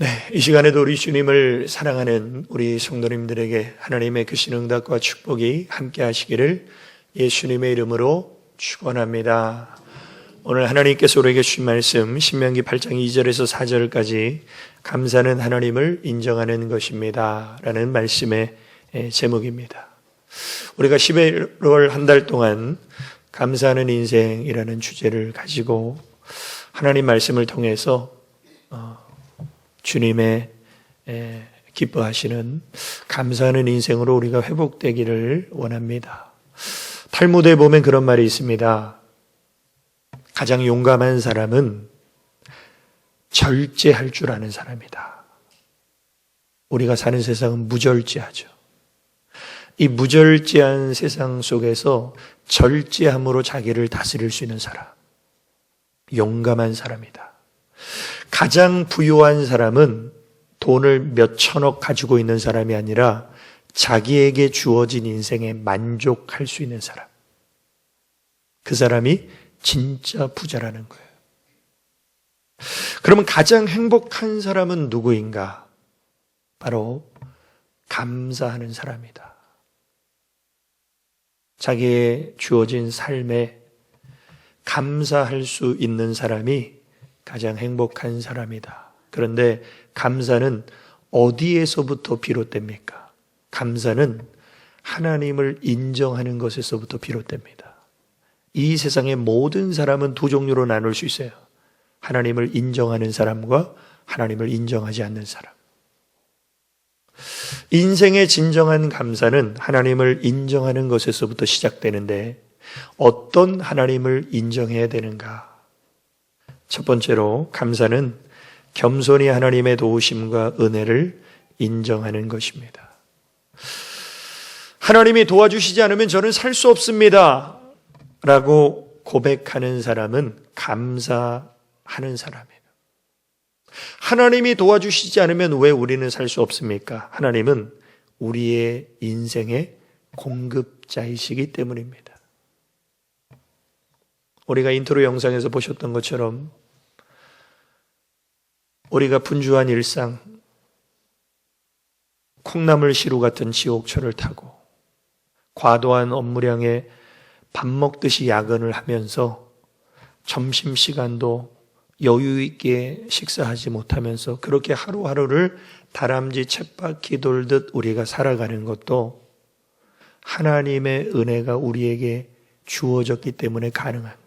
네, 이 시간에도 우리 주님을 사랑하는 우리 성도님들에게 하나님의 크신 응답과 축복이 함께 하시기를 예수님의 이름으로 축원합니다. 오늘 하나님께서 우리에게 주신 말씀 신명기 8장 2절에서 4절까지 감사는 하나님을 인정하는 것입니다 라는 말씀의 제목입니다. 우리가 11월 한 달 동안 감사하는 인생이라는 주제를 가지고 하나님 말씀을 통해서 주님의 기뻐하시는 감사하는 인생으로 우리가 회복되기를 원합니다. 탈무드에 보면 그런 말이 있습니다. 가장 용감한 사람은 절제할 줄 아는 사람이다. 우리가 사는 세상은 무절제하죠. 이 무절제한 세상 속에서 절제함으로 자기를 다스릴 수 있는 사람, 용감한 사람이다. 가장 부유한 사람은 돈을 몇 천억 가지고 있는 사람이 아니라 자기에게 주어진 인생에 만족할 수 있는 사람. 그 사람이 진짜 부자라는 거예요. 그러면 가장 행복한 사람은 누구인가? 바로 감사하는 사람이다. 자기의 주어진 삶에 감사할 수 있는 사람이 가장 행복한 사람이다. 그런데 감사는 어디에서부터 비롯됩니까? 감사는 하나님을 인정하는 것에서부터 비롯됩니다. 이 세상의 모든 사람은 두 종류로 나눌 수 있어요. 하나님을 인정하는 사람과 하나님을 인정하지 않는 사람. 인생의 진정한 감사는 하나님을 인정하는 것에서부터 시작되는데 어떤 하나님을 인정해야 되는가? 첫 번째로 감사는 겸손히 하나님의 도우심과 은혜를 인정하는 것입니다. 하나님이 도와주시지 않으면 저는 살 수 없습니다 라고 고백하는 사람은 감사하는 사람이에요. 하나님이 도와주시지 않으면 왜 우리는 살 수 없습니까? 하나님은 우리의 인생의 공급자이시기 때문입니다. 우리가 인트로 영상에서 보셨던 것처럼 우리가 분주한 일상, 콩나물 시루 같은 지옥철을 타고 과도한 업무량에 밥 먹듯이 야근을 하면서 점심시간도 여유 있게 식사하지 못하면서 그렇게 하루하루를 다람쥐 쳇바퀴 돌듯 우리가 살아가는 것도 하나님의 은혜가 우리에게 주어졌기 때문에 가능한 거예요.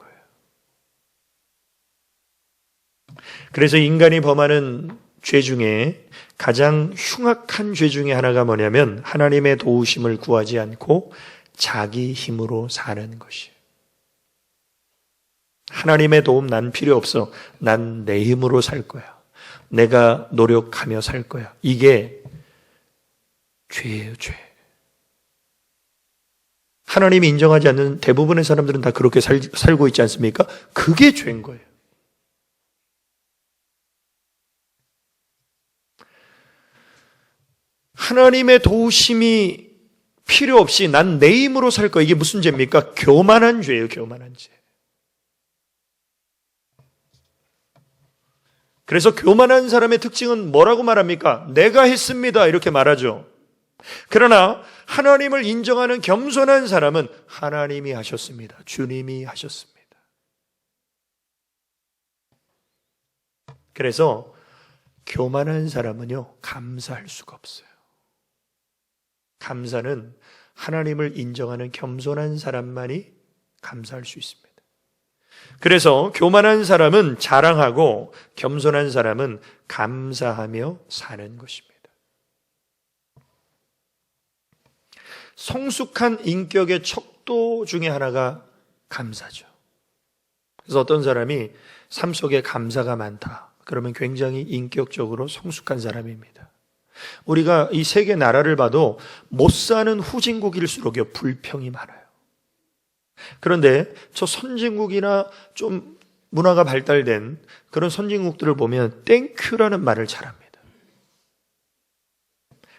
그래서 인간이 범하는 죄 중에 가장 흉악한 죄 중에 하나가 뭐냐면 하나님의 도우심을 구하지 않고 자기 힘으로 사는 것이에요. 하나님의 도움 난 필요 없어. 난 내 힘으로 살 거야. 내가 노력하며 살 거야. 이게 죄예요, 죄. 하나님이 인정하지 않는 대부분의 사람들은 다 그렇게 살고 있지 않습니까? 그게 죄인 거예요. 하나님의 도우심이 필요 없이 난 내 힘으로 살 거야. 이게 무슨 죄입니까? 교만한 죄예요, 교만한 죄. 그래서 교만한 사람의 특징은 뭐라고 말합니까? 내가 했습니다. 이렇게 말하죠. 그러나 하나님을 인정하는 겸손한 사람은 하나님이 하셨습니다. 주님이 하셨습니다. 그래서 교만한 사람은요, 감사할 수가 없어요. 감사는 하나님을 인정하는 겸손한 사람만이 감사할 수 있습니다. 그래서 교만한 사람은 자랑하고 겸손한 사람은 감사하며 사는 것입니다. 성숙한 인격의 척도 중에 하나가 감사죠. 그래서 어떤 사람이 삶 속에 감사가 많다. 그러면 굉장히 인격적으로 성숙한 사람입니다. 우리가 이 세계 나라를 봐도 못 사는 후진국일수록요 불평이 많아요. 그런데 저 선진국이나 좀 문화가 발달된 그런 선진국들을 보면 땡큐라는 말을 잘합니다.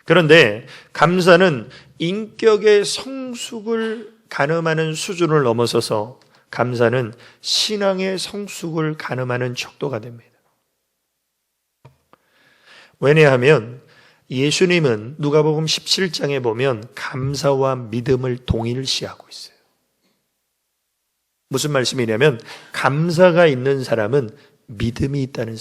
그런데 감사는 인격의 성숙을 가늠하는 수준을 넘어서서 감사는 신앙의 성숙을 가늠하는 척도가 됩니다. 왜냐하면 예수님은 누가복음 17장에 보면 감사와 믿음을 동일시하고 있어요. 무슨 말씀이냐면 감사가 있는 사람은 믿음이 있다는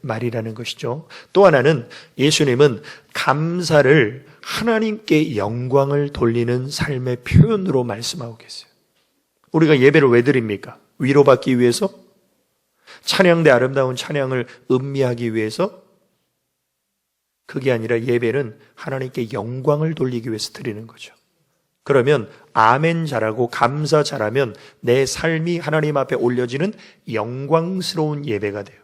말이라는 것이죠. 또 하나는 예수님은 감사를 하나님께 영광을 돌리는 삶의 표현으로 말씀하고 계세요. 우리가 예배를 왜 드립니까? 위로받기 위해서? 찬양대 아름다운 찬양을 음미하기 위해서? 그게 아니라 예배는 하나님께 영광을 돌리기 위해서 드리는 거죠. 그러면 아멘 잘하고 감사 잘하면 내 삶이 하나님 앞에 올려지는 영광스러운 예배가 돼요.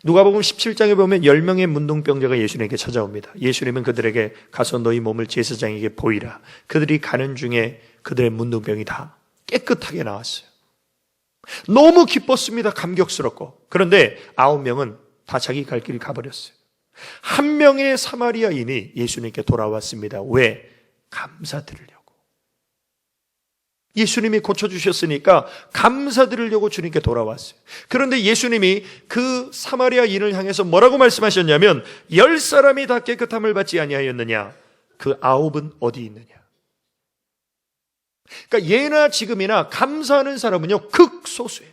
누가복음 17장에 보면 10명의 문둥병자가 예수님에게 찾아옵니다. 예수님은 그들에게 가서 너희 몸을 제사장에게 보이라. 그들이 가는 중에 그들의 문둥병이 다 깨끗하게 나왔어요. 너무 기뻤습니다. 감격스럽고. 그런데 9명은 다 자기 갈 길 가버렸어요. 한 명의 사마리아인이 예수님께 돌아왔습니다. 왜? 감사드리려고. 예수님이 고쳐주셨으니까 감사드리려고 주님께 돌아왔어요. 그런데 예수님이 그 사마리아인을 향해서 뭐라고 말씀하셨냐면 10사람이 다 깨끗함을 받지 아니하였느냐? 그 9은 어디 있느냐? 그러니까 예나 지금이나 감사하는 사람은요 극소수예요.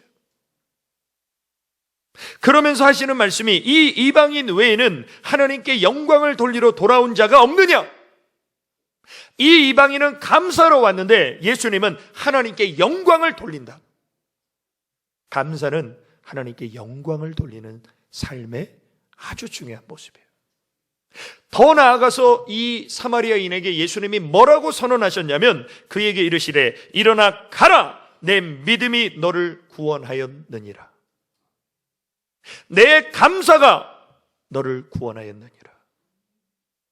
그러면서 하시는 말씀이 이 이방인 외에는 하나님께 영광을 돌리러 돌아온 자가 없느냐? 이 이방인은 감사로 왔는데 예수님은 하나님께 영광을 돌린다. 감사는 하나님께 영광을 돌리는 삶의 아주 중요한 모습이에요. 더 나아가서 이 사마리아인에게 예수님이 뭐라고 선언하셨냐면 그에게 이르시되 일어나 가라 내 믿음이 너를 구원하였느니라. 내 감사가 너를 구원하였느니라.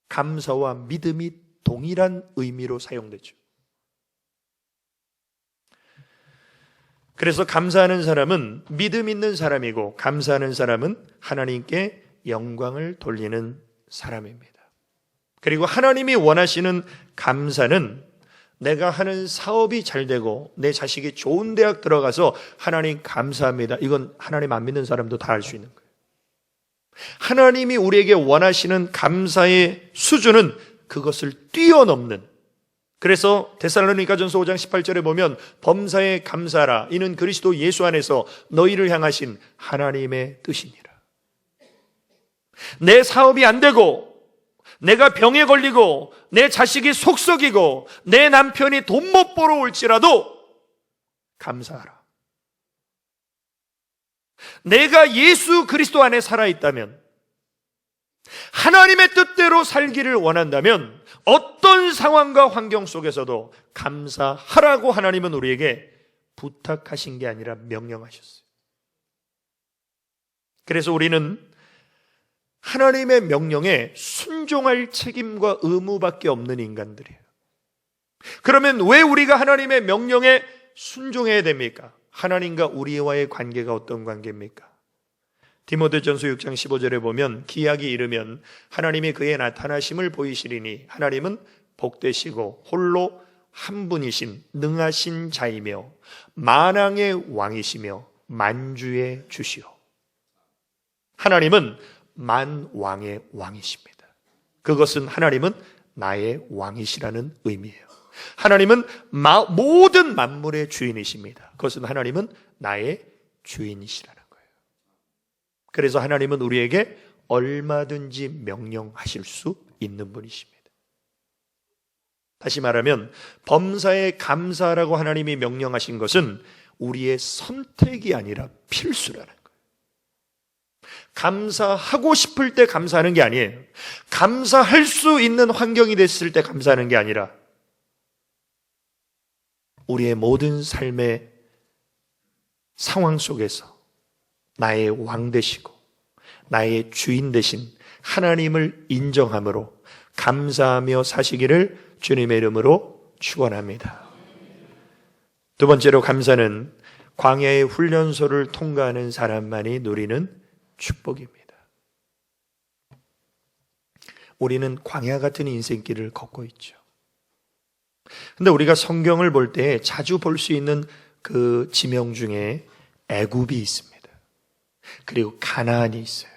감사와 믿음이 동일한 의미로 사용되죠. 그래서 감사하는 사람은 믿음 있는 사람이고 감사하는 사람은 하나님께 영광을 돌리는 사람입니다. 그리고 하나님이 원하시는 감사는 내가 하는 사업이 잘 되고 내 자식이 좋은 대학 들어가서 하나님 감사합니다. 이건 하나님 안 믿는 사람도 다 알 수 있는 거예요. 하나님이 우리에게 원하시는 감사의 수준은 그것을 뛰어넘는, 그래서 데살로니가전서 5장 18절에 보면 범사에 감사하라 이는 그리스도 예수 안에서 너희를 향하신 하나님의 뜻이니라. 내 사업이 안 되고 내가 병에 걸리고 내 자식이 속썩이고 내 남편이 돈 못 벌어 올지라도 감사하라. 내가 예수 그리스도 안에 살아있다면, 하나님의 뜻대로 살기를 원한다면 어떤 상황과 환경 속에서도 감사하라고 하나님은 우리에게 부탁하신 게 아니라 명령하셨어요. 그래서 우리는 하나님의 명령에 순종할 책임과 의무밖에 없는 인간들이에요. 그러면 왜 우리가 하나님의 명령에 순종해야 됩니까? 하나님과 우리와의 관계가 어떤 관계입니까? 디모데전서 6장 15절에 보면 기약이 이르면 하나님이 그의 나타나심을 보이시리니 하나님은 복되시고 홀로 한 분이신 능하신 자이며 만왕의 왕이시며 만주의 주시오. 하나님은 만왕의 왕이십니다. 그것은 하나님은 나의 왕이시라는 의미예요. 하나님은 모든 만물의 주인이십니다. 그것은 하나님은 나의 주인이시라는 거예요. 그래서 하나님은 우리에게 얼마든지 명령하실 수 있는 분이십니다. 다시 말하면 범사에 감사하라고 하나님이 명령하신 것은 우리의 선택이 아니라 필수라는 거예요. 감사하고 싶을 때 감사하는 게 아니에요. 감사할 수 있는 환경이 됐을 때 감사하는 게 아니라 우리의 모든 삶의 상황 속에서 나의 왕 되시고 나의 주인 되신 하나님을 인정함으로 감사하며 사시기를 주님의 이름으로 축원합니다. 두 번째로 감사는 광야의 훈련소를 통과하는 사람만이 누리는 축복입니다. 우리는 광야 같은 인생길을 걷고 있죠. 근데 우리가 성경을 볼 때 자주 볼 수 있는 그 지명 중에 애굽이 있습니다. 그리고 가나안이 있어요.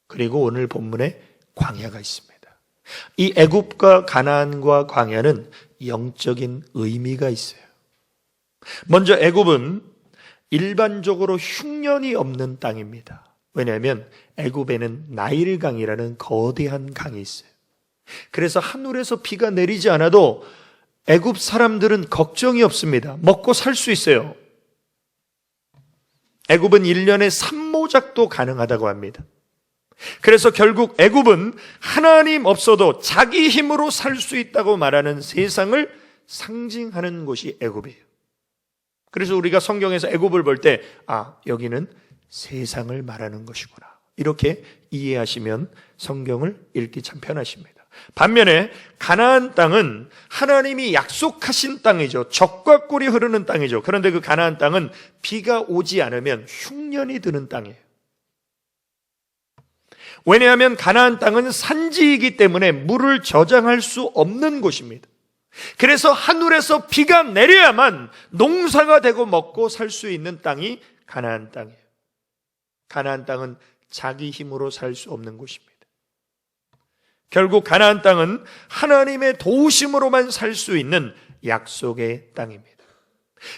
그리고 오늘 본문에 광야가 있습니다. 이 애굽과 가나안과 광야는 영적인 의미가 있어요. 먼저 애굽은 일반적으로 흉년이 없는 땅입니다. 왜냐하면 애굽에는 나일강이라는 거대한 강이 있어요. 그래서 하늘에서 비가 내리지 않아도 애굽 사람들은 걱정이 없습니다. 먹고 살 수 있어요. 애굽은 1년에 산모작도 가능하다고 합니다. 그래서 결국 애굽은 하나님 없어도 자기 힘으로 살 수 있다고 말하는 세상을 상징하는 곳이 애굽이에요. 그래서 우리가 성경에서 애굽을 볼 때 여기는 세상을 말하는 것이구나, 이렇게 이해하시면 성경을 읽기 참 편하십니다. 반면에 가나안 땅은 하나님이 약속하신 땅이죠. 적과 꿀이 흐르는 땅이죠. 그런데 그 가나안 땅은 비가 오지 않으면 흉년이 드는 땅이에요. 왜냐하면 가나안 땅은 산지이기 때문에 물을 저장할 수 없는 곳입니다. 그래서 하늘에서 비가 내려야만 농사가 되고 먹고 살 수 있는 땅이 가나안 땅이에요. 가나안 땅은 자기 힘으로 살 수 없는 곳입니다. 결국 가나안 땅은 하나님의 도우심으로만 살 수 있는 약속의 땅입니다.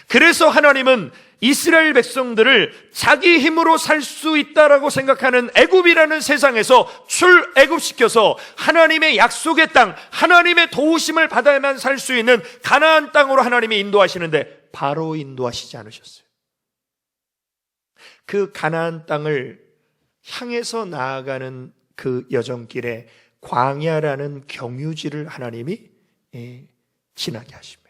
그래서 하나님은 이스라엘 백성들을 자기 힘으로 살 수 있다라고 생각하는 애굽이라는 세상에서 출애굽시켜서 하나님의 약속의 땅, 하나님의 도우심을 받아야만 살 수 있는 가나안 땅으로 하나님이 인도하시는데 바로 인도하시지 않으셨어요. 그 가나안 땅을 향해서 나아가는 그 여정길에 광야라는 경유지를 하나님이 지나게 하십니다.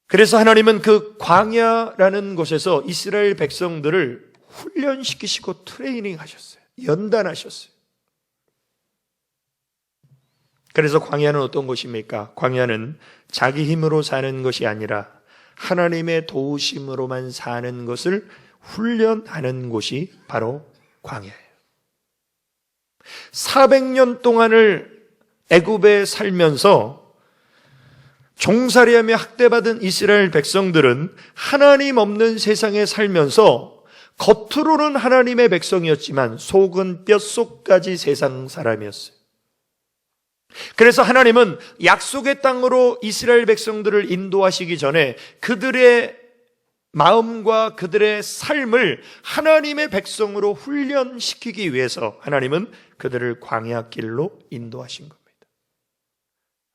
그래서 하나님은 그 광야라는 곳에서 이스라엘 백성들을 훈련시키시고 트레이닝 하셨어요. 연단하셨어요. 그래서 광야는 어떤 곳입니까? 광야는 자기 힘으로 사는 것이 아니라 하나님의 도우심으로만 사는 것을 훈련하는 곳이 바로 광야예요. 400년 동안을 애굽에 살면서 종살이하며 학대받은 이스라엘 백성들은 하나님 없는 세상에 살면서 겉으로는 하나님의 백성이었지만 속은 뼛속까지 세상 사람이었어요. 그래서 하나님은 약속의 땅으로 이스라엘 백성들을 인도하시기 전에 그들의 마음과 그들의 삶을 하나님의 백성으로 훈련시키기 위해서 하나님은 그들을 광야길로 인도하신 겁니다.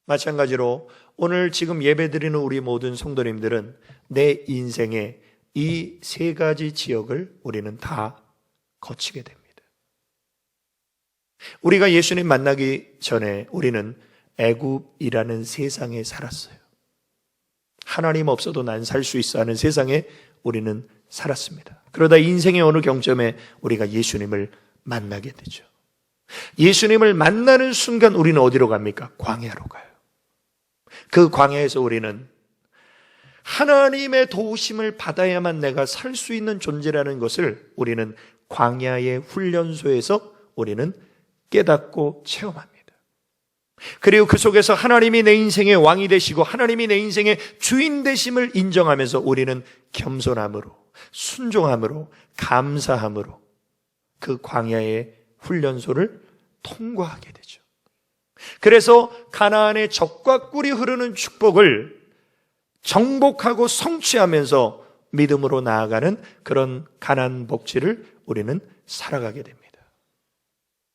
마찬가지로 오늘 지금 예배드리는 우리 모든 성도님들은 내 인생의 이 세 가지 지역을 우리는 다 거치게 됩니다. 우리가 예수님 만나기 전에 우리는 애굽이라는 세상에 살았어요. 하나님 없어도 난 살 수 있어 하는 세상에 우리는 살았습니다. 그러다 인생의 어느 경점에 우리가 예수님을 만나게 되죠. 예수님을 만나는 순간 우리는 어디로 갑니까? 광야로 가요. 그 광야에서 우리는 하나님의 도우심을 받아야만 내가 살 수 있는 존재라는 것을 우리는 광야의 훈련소에서 우리는 깨닫고 체험합니다. 그리고 그 속에서 하나님이 내 인생의 왕이 되시고 하나님이 내 인생의 주인 되심을 인정하면서 우리는 겸손함으로, 순종함으로, 감사함으로 그 광야의 훈련소를 통과하게 되죠. 그래서 가나안의 젖과 꿀이 흐르는 축복을 정복하고 성취하면서 믿음으로 나아가는 그런 가나안 복지를 우리는 살아가게 됩니다.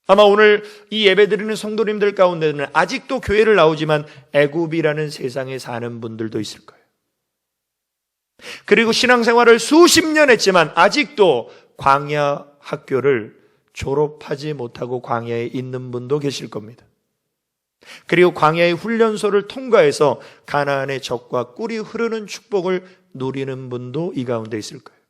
아마 오늘 이 예배드리는 성도님들 가운데는 아직도 교회를 나오지만 애굽이라는 세상에 사는 분들도 있을 거예요. 그리고 신앙생활을 수십 년 했지만 아직도 광야 학교를 졸업하지 못하고 광야에 있는 분도 계실 겁니다. 그리고 광야의 훈련소를 통과해서 가나안의 젖과 꿀이 흐르는 축복을 누리는 분도 이 가운데 있을 거예요.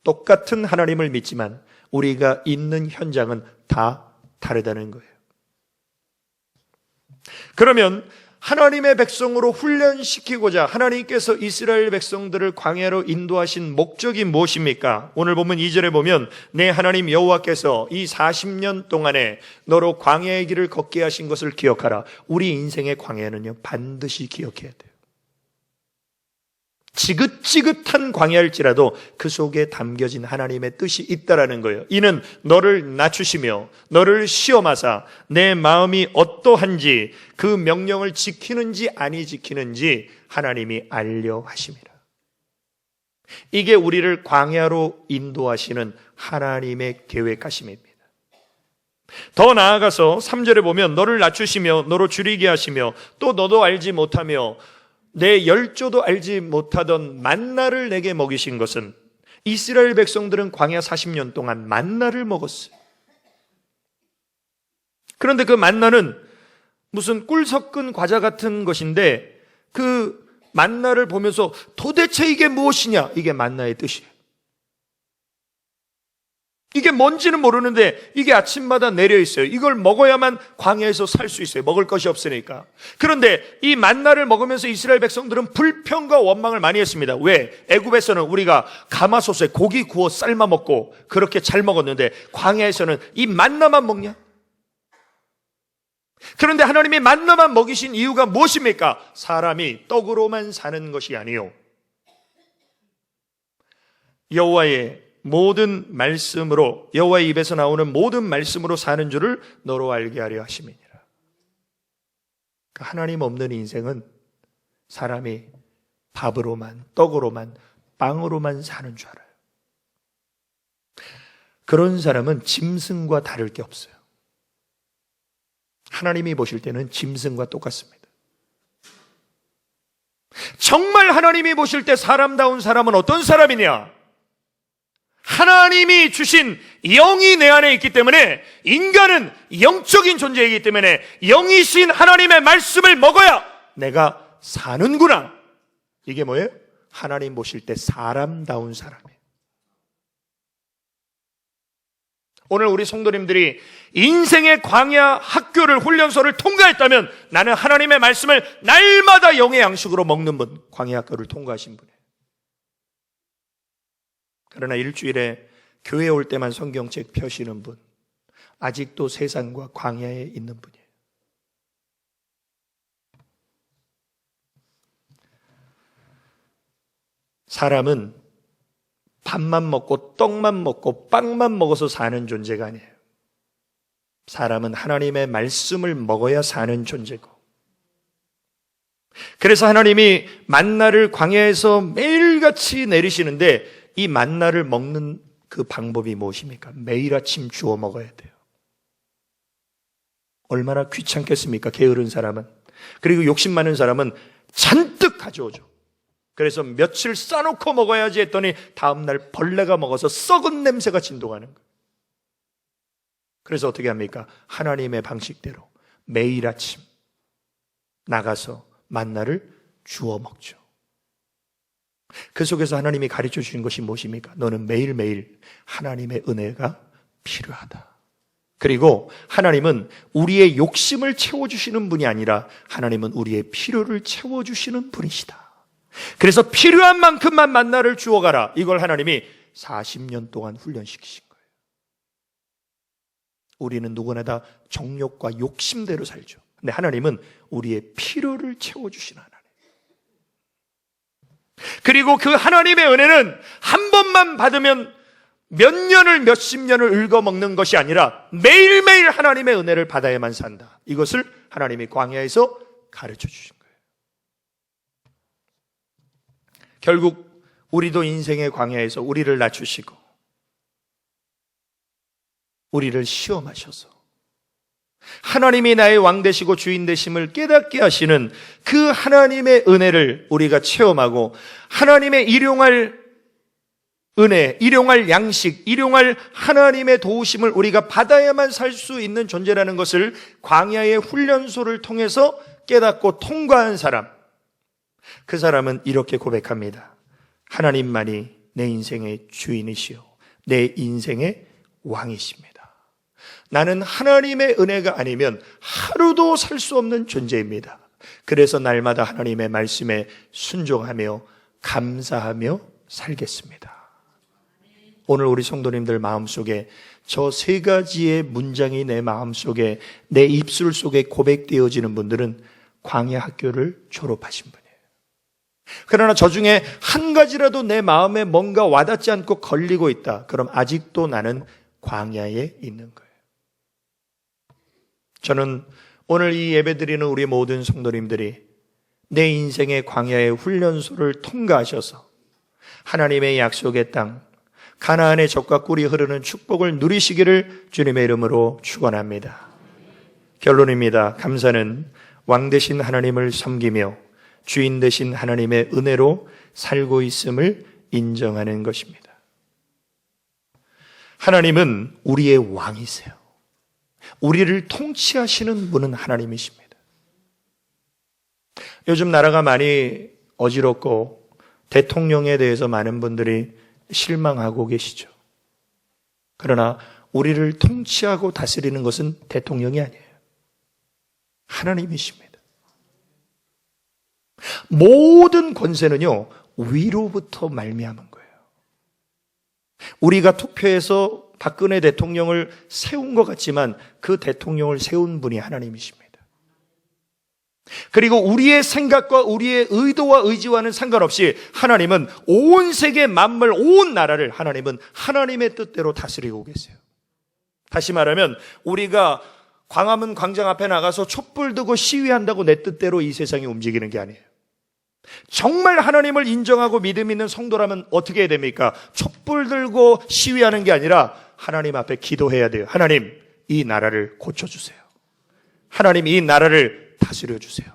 똑같은 하나님을 믿지만 우리가 있는 현장은 다 다르다는 거예요. 그러면 하나님의 백성으로 훈련시키고자 하나님께서 이스라엘 백성들을 광야로 인도하신 목적이 무엇입니까? 오늘 보면 2절에 보면 내 하나님 여호와께서 이 40년 동안에 너로 광야의 길을 걷게 하신 것을 기억하라. 우리 인생의 광야는요 반드시 기억해야 돼요. 지긋지긋한 광야일지라도 그 속에 담겨진 하나님의 뜻이 있다라는 거예요. 이는 너를 낮추시며 너를 시험하사 내 마음이 어떠한지 그 명령을 지키는지 아니 지키는지 하나님이 알려 하심이라. 이게 우리를 광야로 인도하시는 하나님의 계획하심입니다. 더 나아가서 3절에 보면 너를 낮추시며 너로 줄이게 하시며 또 너도 알지 못하며 내 열조도 알지 못하던 만나를 내게 먹이신 것은, 이스라엘 백성들은 광야 40년 동안 만나를 먹었어요. 그런데 그 만나는 무슨 꿀 섞은 과자 같은 것인데 그 만나를 보면서 도대체 이게 무엇이냐? 이게 만나의 뜻이에요. 이게 뭔지는 모르는데 이게 아침마다 내려 있어요. 이걸 먹어야만 광야에서 살 수 있어요. 먹을 것이 없으니까. 그런데 이 만나를 먹으면서 이스라엘 백성들은 불평과 원망을 많이 했습니다. 왜? 애굽에서는 우리가 가마솥에 고기 구워 삶아 먹고 그렇게 잘 먹었는데 광야에서는 이 만나만 먹냐? 그런데 하나님이 만나만 먹이신 이유가 무엇입니까? 사람이 떡으로만 사는 것이 아니요, 여호와의 모든 말씀으로, 여호와의 입에서 나오는 모든 말씀으로 사는 줄을 너로 알게 하려 하심이니라. 하나님 없는 인생은 사람이 밥으로만, 떡으로만, 빵으로만 사는 줄 알아요. 그런 사람은 짐승과 다를 게 없어요. 하나님이 보실 때는 짐승과 똑같습니다. 정말 하나님이 보실 때 사람다운 사람은 어떤 사람이냐? 하나님이 주신 영이 내 안에 있기 때문에, 인간은 영적인 존재이기 때문에 영이신 하나님의 말씀을 먹어야 내가 사는구나. 이게 뭐예요? 하나님 보실 때 사람다운 사람이에요. 오늘 우리 성도님들이 인생의 광야 학교를, 훈련소를 통과했다면 나는 하나님의 말씀을 날마다 영의 양식으로 먹는 분, 광야 학교를 통과하신 분이에요. 그러나 일주일에 교회에 올 때만 성경책 펴시는 분, 아직도 세상과 광야에 있는 분이에요. 사람은 밥만 먹고 떡만 먹고 빵만 먹어서 사는 존재가 아니에요. 사람은 하나님의 말씀을 먹어야 사는 존재고, 그래서 하나님이 만나를 광야에서 매일같이 내리시는데 이 만나를 먹는 그 방법이 무엇입니까? 매일 아침 주워 먹어야 돼요. 얼마나 귀찮겠습니까? 게으른 사람은. 그리고 욕심 많은 사람은 잔뜩 가져오죠. 그래서 며칠 싸놓고 먹어야지 했더니 다음날 벌레가 먹어서 썩은 냄새가 진동하는 거예요. 그래서 어떻게 합니까? 하나님의 방식대로 매일 아침 나가서 만나를 주워 먹죠. 그 속에서 하나님이 가르쳐 주신 것이 무엇입니까? 너는 매일매일 하나님의 은혜가 필요하다. 그리고 하나님은 우리의 욕심을 채워주시는 분이 아니라 하나님은 우리의 필요를 채워주시는 분이시다. 그래서 필요한 만큼만 만나를 주워가라. 이걸 하나님이 40년 동안 훈련시키신 거예요. 우리는 누구나 다 정욕과 욕심대로 살죠. 근데 하나님은 우리의 필요를 채워주시는 하나님. 그리고 그 하나님의 은혜는 한 번만 받으면 몇 년을, 몇십 년을 읊어먹는 것이 아니라 매일매일 하나님의 은혜를 받아야만 산다. 이것을 하나님이 광야에서 가르쳐 주신 거예요. 결국 우리도 인생의 광야에서 우리를 낮추시고 우리를 시험하셔서 하나님이 나의 왕 되시고 주인 되심을 깨닫게 하시는 그 하나님의 은혜를 우리가 체험하고 하나님의 일용할 은혜, 일용할 양식, 일용할 하나님의 도우심을 우리가 받아야만 살 수 있는 존재라는 것을 광야의 훈련소를 통해서 깨닫고 통과한 사람, 그 사람은 이렇게 고백합니다. 하나님만이 내 인생의 주인이시요 내 인생의 왕이십니다. 나는 하나님의 은혜가 아니면 하루도 살 수 없는 존재입니다. 그래서 날마다 하나님의 말씀에 순종하며 감사하며 살겠습니다. 오늘 우리 성도님들 마음속에 저 세 가지의 문장이 내 마음속에, 내 입술 속에 고백되어지는 분들은 광야 학교를 졸업하신 분이에요. 그러나 저 중에 한 가지라도 내 마음에 뭔가 와닿지 않고 걸리고 있다. 그럼 아직도 나는 광야에 있는 거예요. 저는 오늘 이 예배드리는 우리 모든 성도님들이 내 인생의 광야의 훈련소를 통과하셔서 하나님의 약속의 땅, 가나안의 젖과 꿀이 흐르는 축복을 누리시기를 주님의 이름으로 축원합니다. 결론입니다. 감사는 왕 되신 하나님을 섬기며 주인 되신 하나님의 은혜로 살고 있음을 인정하는 것입니다. 하나님은 우리의 왕이세요. 우리를 통치하시는 분은 하나님이십니다. 요즘 나라가 많이 어지럽고 대통령에 대해서 많은 분들이 실망하고 계시죠. 그러나 우리를 통치하고 다스리는 것은 대통령이 아니에요. 하나님이십니다. 모든 권세는요, 위로부터 말미암은 거예요. 우리가 투표해서 박근혜 대통령을 세운 것 같지만 그 대통령을 세운 분이 하나님이십니다. 그리고 우리의 생각과 우리의 의도와 의지와는 상관없이 하나님은 온 세계 만물, 온 나라를 하나님은 하나님의 뜻대로 다스리고 계세요. 다시 말하면 우리가 광화문 광장 앞에 나가서 촛불 들고 시위한다고 내 뜻대로 이 세상이 움직이는 게 아니에요. 정말 하나님을 인정하고 믿음 있는 성도라면 어떻게 해야 됩니까? 촛불 들고 시위하는 게 아니라 하나님 앞에 기도해야 돼요. 하나님, 이 나라를 고쳐주세요. 하나님, 이 나라를 다스려 주세요.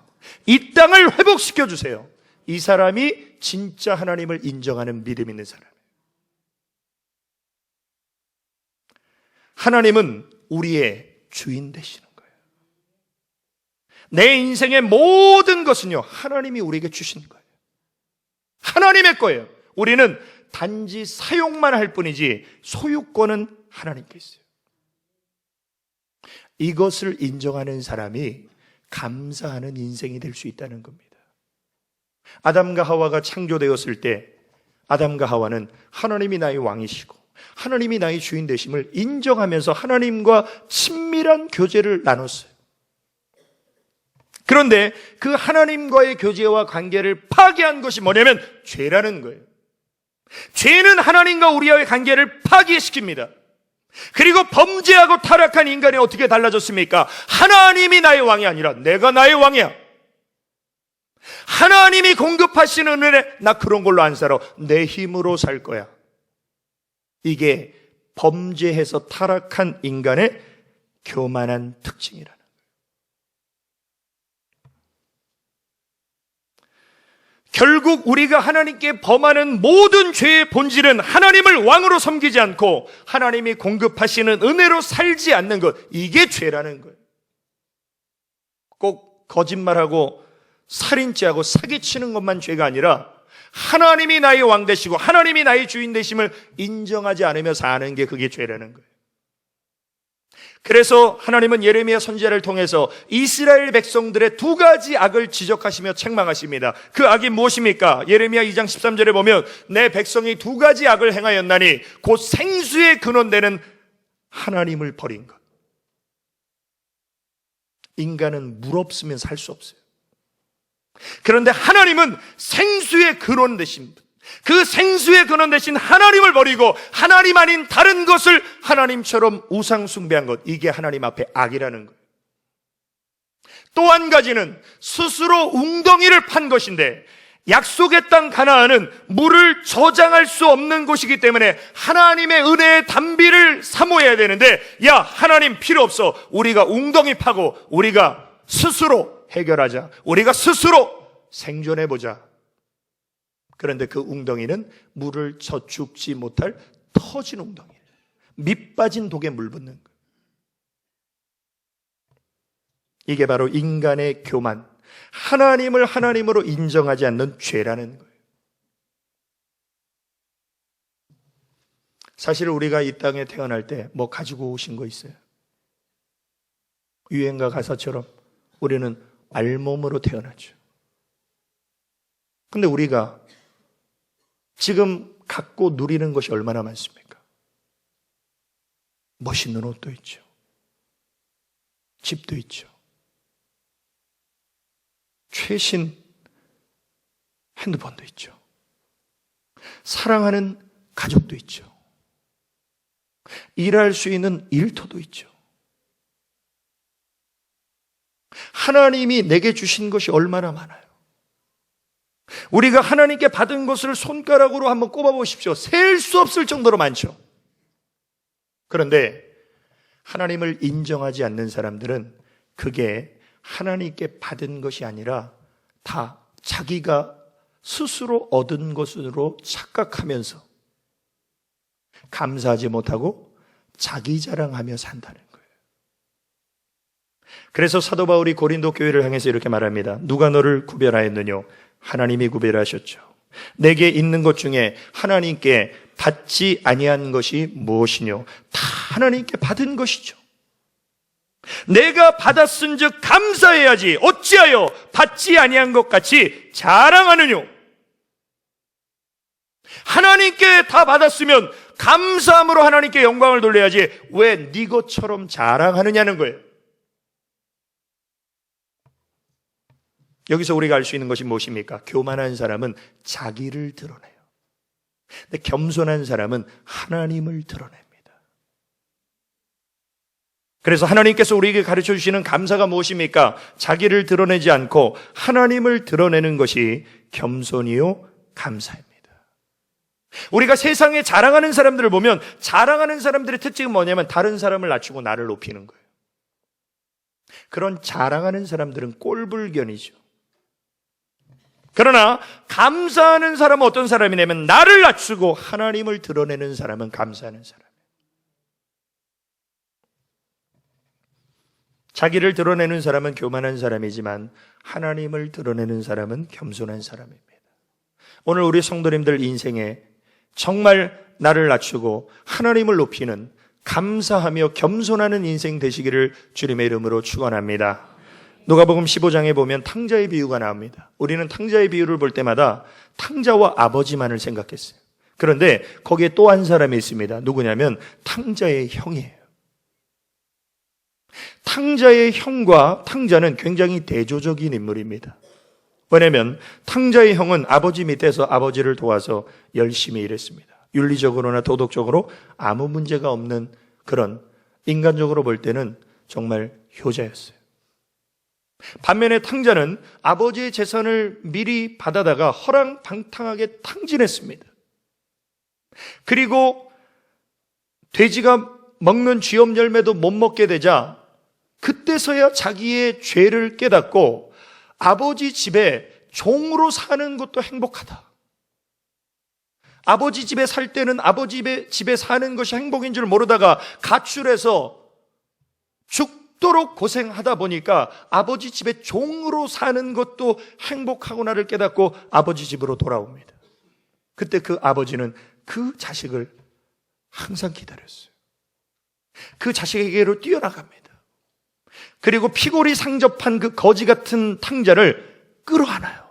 이 땅을 회복시켜 주세요. 이 사람이 진짜 하나님을 인정하는 믿음 있는 사람이에요. 하나님은 우리의 주인 되시는 거예요. 내 인생의 모든 것은요, 하나님이 우리에게 주신 거예요. 하나님의 거예요. 우리는 단지 사용만 할 뿐이지 소유권은 하나님께 있어요. 이것을 인정하는 사람이 감사하는 인생이 될 수 있다는 겁니다. 아담과 하와가 창조되었을 때 아담과 하와는 하나님이 나의 왕이시고 하나님이 나의 주인 되심을 인정하면서 하나님과 친밀한 교제를 나눴어요. 그런데 그 하나님과의 교제와 관계를 파괴한 것이 뭐냐면 죄라는 거예요. 죄는 하나님과 우리와의 관계를 파괴시킵니다. 그리고 범죄하고 타락한 인간이 어떻게 달라졌습니까? 하나님이 나의 왕이 아니라 내가 나의 왕이야. 하나님이 공급하시는 은혜, 나 그런 걸로 안 살아. 내 힘으로 살 거야. 이게 범죄해서 타락한 인간의 교만한 특징이라는 거예요. 결국 우리가 하나님께 범하는 모든 죄의 본질은 하나님을 왕으로 섬기지 않고 하나님이 공급하시는 은혜로 살지 않는 것, 이게 죄라는 거예요. 꼭 거짓말하고 살인죄하고 사기치는 것만 죄가 아니라 하나님이 나의 왕 되시고 하나님이 나의 주인 되심을 인정하지 않으며 사는 게 그게 죄라는 거예요. 그래서 하나님은 예레미야 선지자를 통해서 이스라엘 백성들의 두 가지 악을 지적하시며 책망하십니다. 그 악이 무엇입니까? 예레미야 2장 13절에 보면 내 백성이 두 가지 악을 행하였나니 곧 생수의 근원되는 하나님을 버린 것. 인간은 물 없으면 살 수 없어요. 그런데 하나님은 생수의 근원 되신 분, 그 생수의 근원 되신 하나님을 버리고 하나님 아닌 다른 것을 하나님처럼 우상 숭배한 것, 이게 하나님 앞에 악이라는 거예요. 또 한 가지는 스스로 웅덩이를 판 것인데, 약속의 땅 가나안은 물을 저장할 수 없는 곳이기 때문에 하나님의 은혜의 담비를 사모해야 되는데, 야, 하나님 필요 없어. 우리가 웅덩이 파고 우리가 스스로 해결하자. 우리가 스스로 생존해보자. 그런데 그 웅덩이는 물을 저축지 못할 터진 웅덩이예요. 밑 빠진 독에 물 붓는 거예요. 이게 바로 인간의 교만, 하나님을 하나님으로 인정하지 않는 죄라는 거예요. 사실 우리가 이 땅에 태어날 때 뭐 가지고 오신 거 있어요? 유행가 가사처럼 우리는 알몸으로 태어났죠. 근데 우리가 지금 갖고 누리는 것이 얼마나 많습니까? 멋있는 옷도 있죠. 집도 있죠. 최신 핸드폰도 있죠. 사랑하는 가족도 있죠. 일할 수 있는 일터도 있죠. 하나님이 내게 주신 것이 얼마나 많아요. 우리가 하나님께 받은 것을 손가락으로 한번 꼽아 보십시오. 셀 수 없을 정도로 많죠. 그런데 하나님을 인정하지 않는 사람들은 그게 하나님께 받은 것이 아니라 다 자기가 스스로 얻은 것으로 착각하면서 감사하지 못하고 자기 자랑하며 산다는 거예요. 그래서 사도 바울이 고린도 교회를 향해서 이렇게 말합니다. 누가 너를 구별하였느뇨? 하나님이 구별하셨죠. 내게 있는 것 중에 하나님께 받지 아니한 것이 무엇이뇨? 다 하나님께 받은 것이죠. 내가 받았은즉 감사해야지 어찌하여 받지 아니한 것 같이 자랑하느뇨? 하나님께 다 받았으면 감사함으로 하나님께 영광을 돌려야지 왜 네 것처럼 자랑하느냐는 거예요. 여기서 우리가 알 수 있는 것이 무엇입니까? 교만한 사람은 자기를 드러내요. 근데 겸손한 사람은 하나님을 드러냅니다. 그래서 하나님께서 우리에게 가르쳐 주시는 감사가 무엇입니까? 자기를 드러내지 않고 하나님을 드러내는 것이 겸손이요 감사입니다. 우리가 세상에 자랑하는 사람들을 보면 자랑하는 사람들의 특징은 뭐냐면 다른 사람을 낮추고 나를 높이는 거예요. 그런 자랑하는 사람들은 꼴불견이죠. 그러나 감사하는 사람은 어떤 사람이냐면 나를 낮추고 하나님을 드러내는 사람은 감사하는 사람이에요. 자기를 드러내는 사람은 교만한 사람이지만 하나님을 드러내는 사람은 겸손한 사람입니다. 오늘 우리 성도님들 인생에 정말 나를 낮추고 하나님을 높이는 감사하며 겸손하는 인생 되시기를 주님의 이름으로 축원합니다. 누가복음 15장에 보면 탕자의 비유가 나옵니다. 우리는 탕자의 비유를 볼 때마다 탕자와 아버지만을 생각했어요. 그런데 거기에 또 한 사람이 있습니다. 누구냐면 탕자의 형이에요. 탕자의 형과 탕자는 굉장히 대조적인 인물입니다. 왜냐하면 탕자의 형은 아버지 밑에서 아버지를 도와서 열심히 일했습니다. 윤리적으로나 도덕적으로 아무 문제가 없는 그런 인간적으로 볼 때는 정말 효자였어요. 반면에 탕자는 아버지의 재산을 미리 받아다가 허랑방탕하게 탕진했습니다. 그리고 돼지가 먹는 쥐염 열매도 못 먹게 되자 그때서야 자기의 죄를 깨닫고 아버지 집에 종으로 사는 것도 행복하다. 아버지 집에 살 때는 아버지 집에 사는 것이 행복인 줄 모르다가 가출해서 죽도록 고생하다 보니까 아버지 집에 종으로 사는 것도 행복하구나를 깨닫고 아버지 집으로 돌아옵니다. 그때 그 아버지는 그 자식을 항상 기다렸어요. 그 자식에게로 뛰어나갑니다. 그리고 피골이 상접한 그 거지 같은 탕자를 끌어안아요.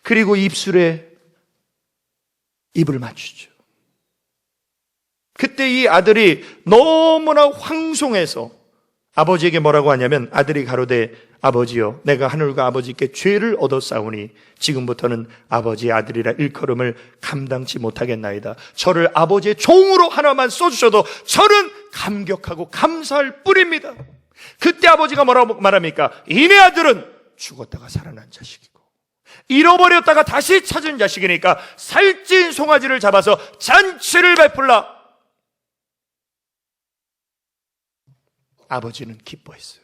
그리고 입술에 입을 맞추죠. 그때 이 아들이 너무나 황송해서 아버지에게 뭐라고 하냐면 아들이 가로되 아버지여 내가 하늘과 아버지께 죄를 얻었사오니 지금부터는 아버지의 아들이라 일컬음을 감당치 못하겠나이다. 저를 아버지의 종으로 하나만 써주셔도 저는 감격하고 감사할 뿐입니다. 그때 아버지가 뭐라고 말합니까? 이내 아들은 죽었다가 살아난 자식이고 잃어버렸다가 다시 찾은 자식이니까 살찐 송아지를 잡아서 잔치를 베풀라. 아버지는 기뻐했어요.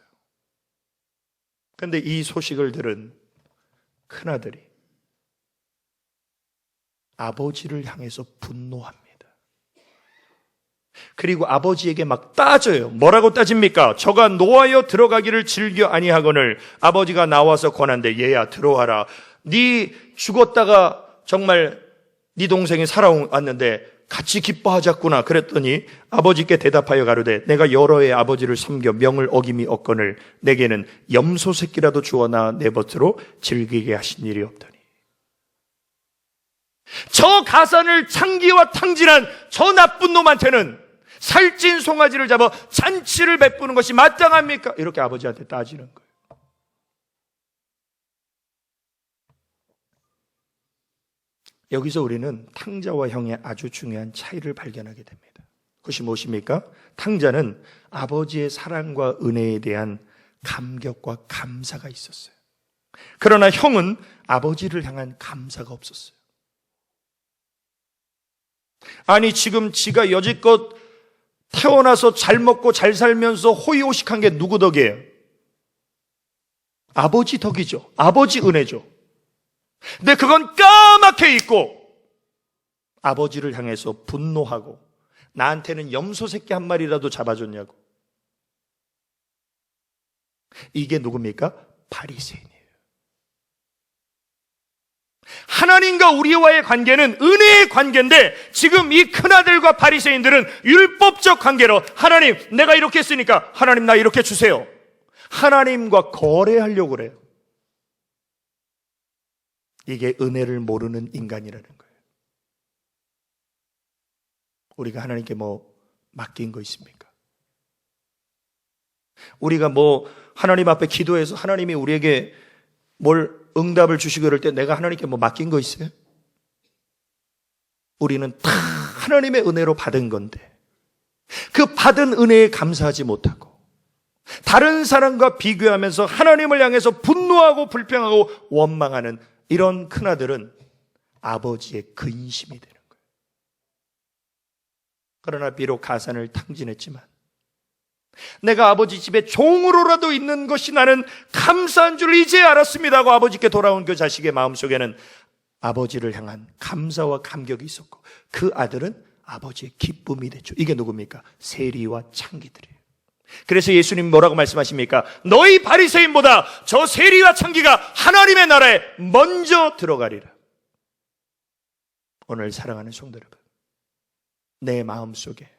그런데 이 소식을 들은 큰아들이 아버지를 향해서 분노합니다. 그리고 아버지에게 막 따져요. 뭐라고 따집니까? 저가 노하여 들어가기를 즐겨 아니하거늘 아버지가 나와서 권한대 얘야 들어와라. 네 죽었다가 정말 네 동생이 살아왔는데 같이 기뻐하자꾸나. 그랬더니 아버지께 대답하여 가로되 내가 여러 해 아버지를 섬겨 명을 어김이 없거늘 내게는 염소 새끼라도 주어나 내 벗으로 즐기게 하신 일이 없더니. 저 가산을 창기와 탕진한 저 나쁜 놈한테는 살찐 송아지를 잡아 잔치를 베푸는 것이 마땅합니까? 이렇게 아버지한테 따지는 거예요. 여기서 우리는 탕자와 형의 아주 중요한 차이를 발견하게 됩니다. 그것이 무엇입니까? 탕자는 아버지의 사랑과 은혜에 대한 감격과 감사가 있었어요. 그러나 형은 아버지를 향한 감사가 없었어요. 아니, 지금 지가 여지껏 태어나서 잘 먹고 잘 살면서 호의호식한 게 누구 덕이에요? 아버지 덕이죠. 아버지 은혜죠. 근데 그건 까맣게 있고 아버지를 향해서 분노하고 나한테는 염소 새끼 한 마리라도 잡아줬냐고. 이게 누굽니까? 바리새인이에요. 하나님과 우리와의 관계는 은혜의 관계인데 지금 이 큰아들과 바리새인들은 율법적 관계로 하나님 내가 이렇게 했으니까 하나님 나 이렇게 주세요. 하나님과 거래하려고 그래요. 이게 은혜를 모르는 인간이라는 거예요. 우리가 하나님께 뭐 맡긴 거 있습니까? 우리가 뭐 하나님 앞에 기도해서 하나님이 우리에게 뭘 응답을 주시고 그럴 때 내가 하나님께 뭐 맡긴 거 있어요? 우리는 다 하나님의 은혜로 받은 건데 그 받은 은혜에 감사하지 못하고 다른 사람과 비교하면서 하나님을 향해서 분노하고 불평하고 원망하는 이런 큰아들은 아버지의 근심이 되는 거예요. 그러나 비록 가산을 탕진했지만 내가 아버지 집에 종으로라도 있는 것이 나는 감사한 줄 이제 알았습니다 하고 아버지께 돌아온 그 자식의 마음속에는 아버지를 향한 감사와 감격이 있었고 그 아들은 아버지의 기쁨이 됐죠. 이게 누굽니까? 세리와 창기들이에요. 그래서 예수님 뭐라고 말씀하십니까? 너희 바리새인보다 저 세리와 창기가 하나님의 나라에 먼저 들어가리라. 오늘 사랑하는 성도 여러분, 내 마음속에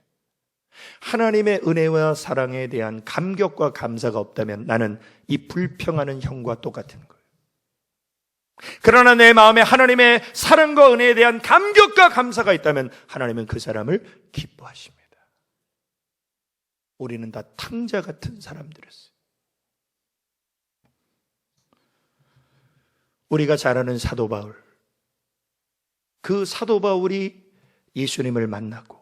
하나님의 은혜와 사랑에 대한 감격과 감사가 없다면 나는 이 불평하는 형과 똑같은 거예요. 그러나 내 마음에 하나님의 사랑과 은혜에 대한 감격과 감사가 있다면 하나님은 그 사람을 기뻐하십니다. 우리는 다 탕자 같은 사람들이었어요. 우리가 잘 아는 사도 바울, 그 사도 바울이 예수님을 만나고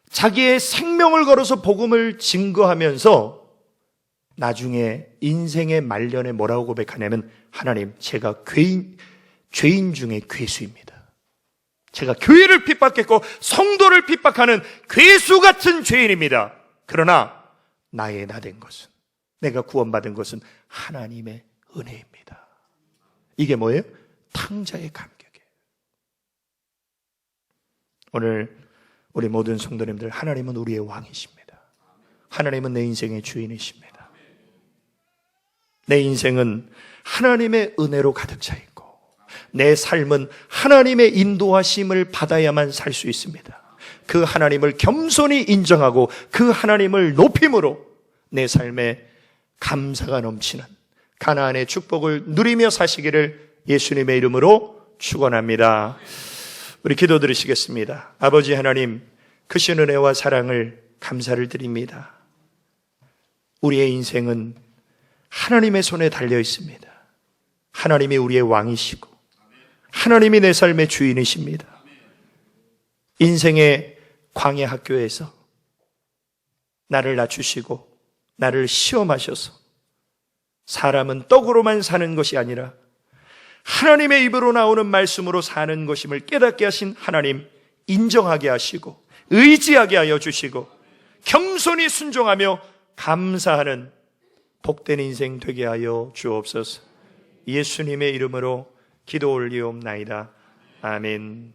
자기의 생명을 걸어서 복음을 증거하면서 나중에 인생의 말년에 뭐라고 고백하냐면 하나님, 제가 죄인 중에 괴수입니다. 제가 교회를 핍박했고 성도를 핍박하는 괴수 같은 죄인입니다. 그러나 나의 나된 것은, 내가 구원받은 것은 하나님의 은혜입니다. 이게 뭐예요? 탕자의 감격이에요. 오늘 우리 모든 성도님들, 하나님은 우리의 왕이십니다. 하나님은 내 인생의 주인이십니다. 내 인생은 하나님의 은혜로 가득 차 있고 내 삶은 하나님의 인도하심을 받아야만 살 수 있습니다. 그 하나님을 겸손히 인정하고 그 하나님을 높임으로 내 삶에 감사가 넘치는 가나안의 축복을 누리며 사시기를 예수님의 이름으로 축원합니다. 우리 기도 드리시겠습니다. 아버지 하나님, 크신 은혜와 사랑을 감사를 드립니다. 우리의 인생은 하나님의 손에 달려 있습니다. 하나님이 우리의 왕이시고 하나님이 내 삶의 주인이십니다. 인생의 광야 학교에서 나를 낮추시고 나를 시험하셔서 사람은 떡으로만 사는 것이 아니라 하나님의 입으로 나오는 말씀으로 사는 것임을 깨닫게 하신 하나님, 인정하게 하시고 의지하게 하여 주시고 겸손히 순종하며 감사하는 복된 인생 되게 하여 주옵소서. 예수님의 이름으로 기도 올리옵나이다. 아멘.